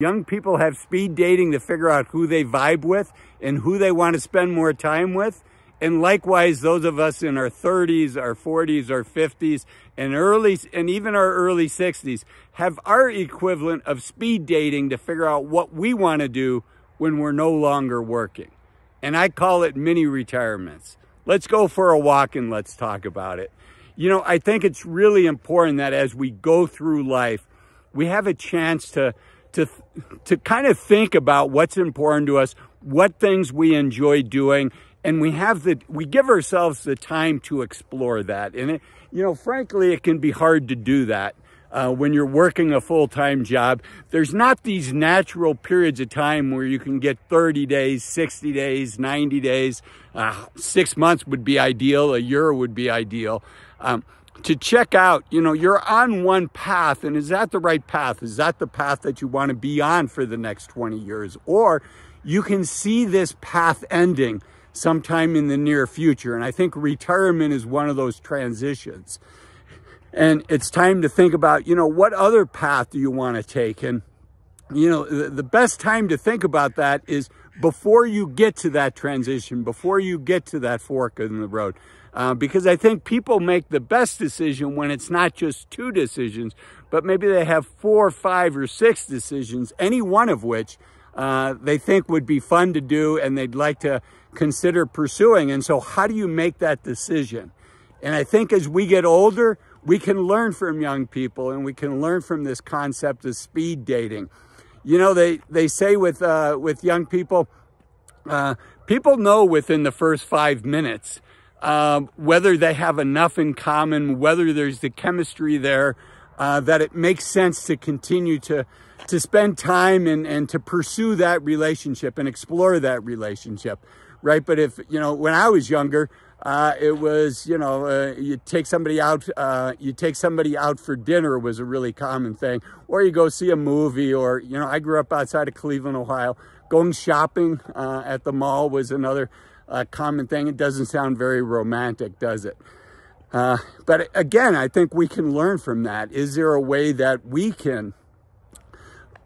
Young people have speed dating to figure out who they vibe with and who they want to spend more time with. And likewise, those of us in our 30s, our 40s, our 50s, and even our early 60s have our equivalent of speed dating to figure out what we want to do when we're no longer working. And I call it mini retirements. Let's go for a walk and let's talk about it. You know, I think it's really important that as we go through life, we have a chance to kind of think about what's important to us, what things we enjoy doing, and we give ourselves the time to explore that. And frankly, it can be hard to do that when you're working a full-time job. There's not these natural periods of time where you can get 30 days, 60 days, 90 days. 6 months would be ideal. A year would be ideal. To check out, you're on one path, and is that the right path? Is that the path that you want to be on for the next 20 years? Or you can see this path ending sometime in the near future. And I think retirement is one of those transitions. And it's time to think about, what other path do you want to take? And, the best time to think about that is before you get to that transition, before you get to that fork in the road. Because I think people make the best decision when it's not just 2 decisions, but maybe they have 4, 5, or 6 decisions, any one of which they think would be fun to do and they'd like to consider pursuing. And so how do you make that decision? And I think as we get older, we can learn from young people, and we can learn from this concept of speed dating. They say with young people, people know within the first 5 minutes whether they have enough in common, whether there's the chemistry there, that it makes sense to continue to spend time and to pursue that relationship and explore that relationship, right? But if, when I was younger, it was, you take somebody out for dinner was a really common thing, or you go see a movie, or, I grew up outside of Cleveland, Ohio. Going shopping at the mall was another common thing. It doesn't sound very romantic, does it? But again, I think we can learn from that. Is there a way that we can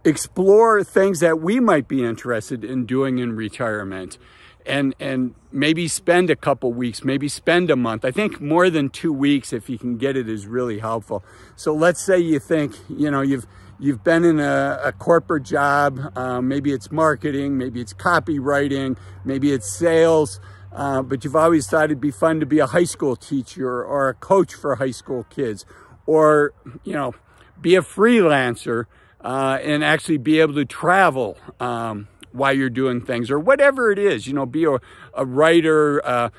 explore things that we might be interested in doing in retirement, and maybe spend a couple weeks, maybe spend a month? I think more than 2 weeks, if you can get it, is really helpful. So let's say you think, you've been in a corporate job, maybe it's marketing, maybe it's copywriting, maybe it's sales, but you've always thought it'd be fun to be a high school teacher or a coach for high school kids, or, be a freelancer and actually be able to travel while you're doing things, or whatever it is, be a writer,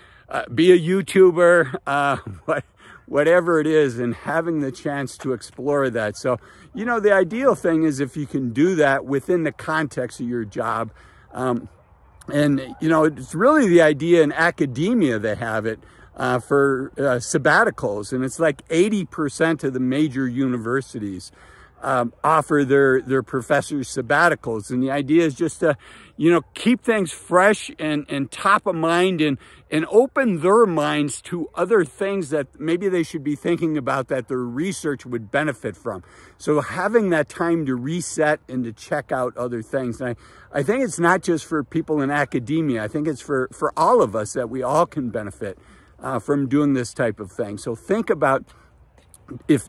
be a YouTuber, whatever it is, and having the chance to explore that. So, the ideal thing is if you can do that within the context of your job. And, it's really the idea in academia, they have it for sabbaticals. And it's like 80% of the major universities offer their professors sabbaticals. And the idea is just to, keep things fresh and top of mind, and open their minds to other things that maybe they should be thinking about that their research would benefit from. So having that time to reset and to check out other things. And I think it's not just for people in academia. I think it's for all of us, that we all can benefit from doing this type of thing. So think about,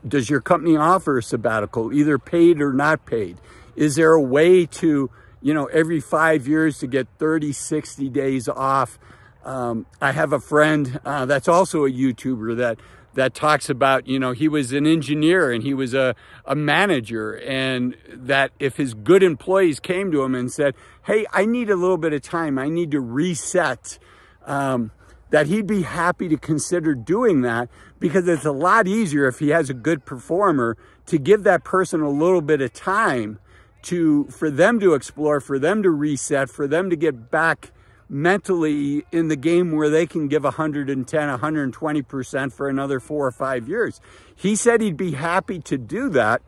does your company offer a sabbatical, either paid or not paid? Is there a way to, every 5 years to get 30, 60 days off? I have a friend that's also a YouTuber that talks about, he was an engineer and he was a manager, and that if his good employees came to him and said, hey, I need a little bit of time, I need to reset, that he'd be happy to consider doing that, because it's a lot easier if he has a good performer to give that person a little bit of time for them to explore, for them to reset, for them to get back mentally in the game where they can give 110, 120% for another 4 or 5 years. He said he'd be happy to do that,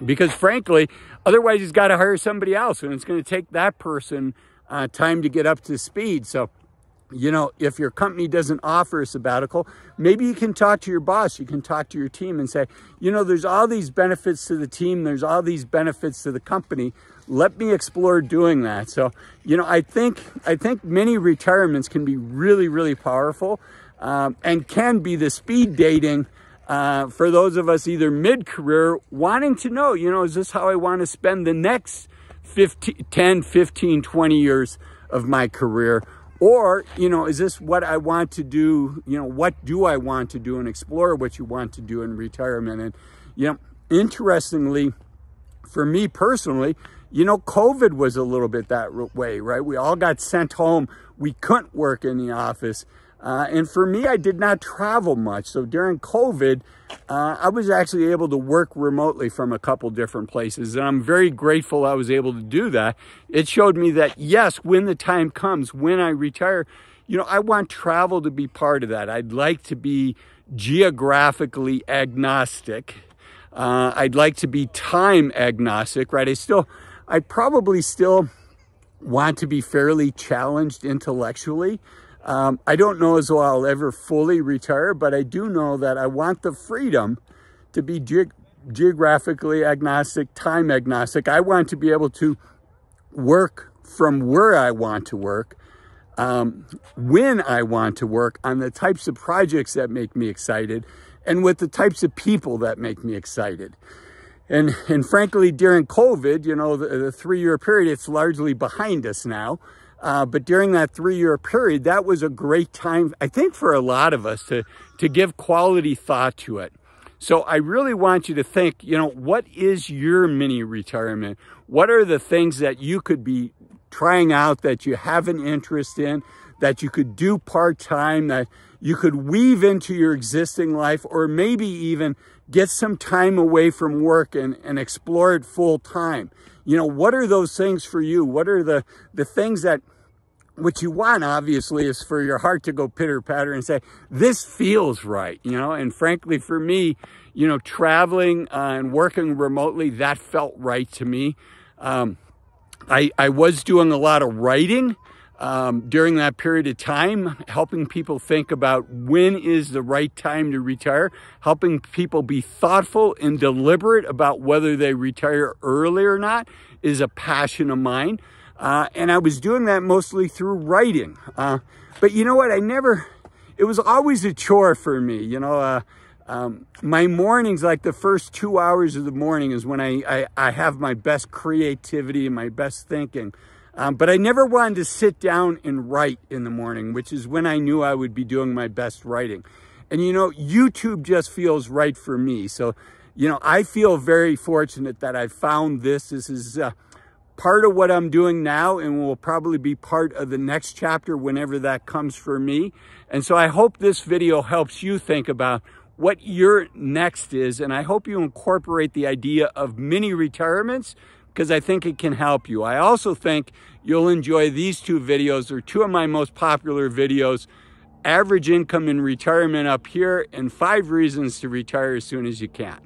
because frankly, otherwise he's got to hire somebody else, and it's going to take that person time to get up to speed. So, if your company doesn't offer a sabbatical, maybe you can talk to your boss, you can talk to your team and say, there's all these benefits to the team, there's all these benefits to the company. let me explore doing that. So, you know, I think mini retirements can be really, really powerful, and can be the speed dating for those of us either mid-career wanting to know, you know, is this how I want to spend the next 10, 15, 20 years of my career? Or, you know, is this what I want to do? You know, what do I want to do, and explore what you want to do in retirement. And, you know, interestingly, for me personally, you know, COVID was a little bit that way, right? We all got sent home. We couldn't work in the office. And for me, I did not travel much. So during COVID, I was actually able to work remotely from a couple different places. And I'm very grateful I was able to do that. It showed me that, yes, when the time comes, when I retire, you know, I want travel to be part of that. I'd like to be geographically agnostic. I'd like to be time agnostic, right? I probably still want to be fairly challenged intellectually. I don't know as though I'll ever fully retire, but I do know that I want the freedom to be geographically agnostic, time agnostic. I want to be able to work from where I want to work, when I want to work, on the types of projects that make me excited, and with the types of people that make me excited. And frankly, during COVID, you know, the 3-year period, it's largely behind us now. But during that 3-year period, that was a great time, I think, for a lot of us to give quality thought to it. So I really want you to think, you know, what is your mini retirement? What are the things that you could be trying out, that you have an interest in, that you could do part-time, that you could weave into your existing life, or maybe even get some time away from work and explore it full-time? You know, what are those things for you? What are the things that, what you want, obviously, is for your heart to go pitter-patter and say, this feels right, you know? And frankly, for me, you know, traveling and working remotely, that felt right to me. I was doing a lot of writing during that period of time, helping people think about when is the right time to retire, helping people be thoughtful and deliberate about whether they retire early or not is a passion of mine. And I was doing that mostly through writing. But you know what? It was always a chore for me. You know, my mornings, like the first 2 hours of the morning, is when I have my best creativity and my best thinking. But I never wanted to sit down and write in the morning, which is when I knew I would be doing my best writing. And, you know, YouTube just feels right for me. So, you know, I feel very fortunate that I found this. This is part of what I'm doing now, and will probably be part of the next chapter whenever that comes for me. And so I hope this video helps you think about what your next is. And I hope you incorporate the idea of mini retirements, because I think it can help you. I also think you'll enjoy these 2 videos. They're 2 of my most popular videos: average income in retirement up here, and 5 reasons to retire as soon as you can.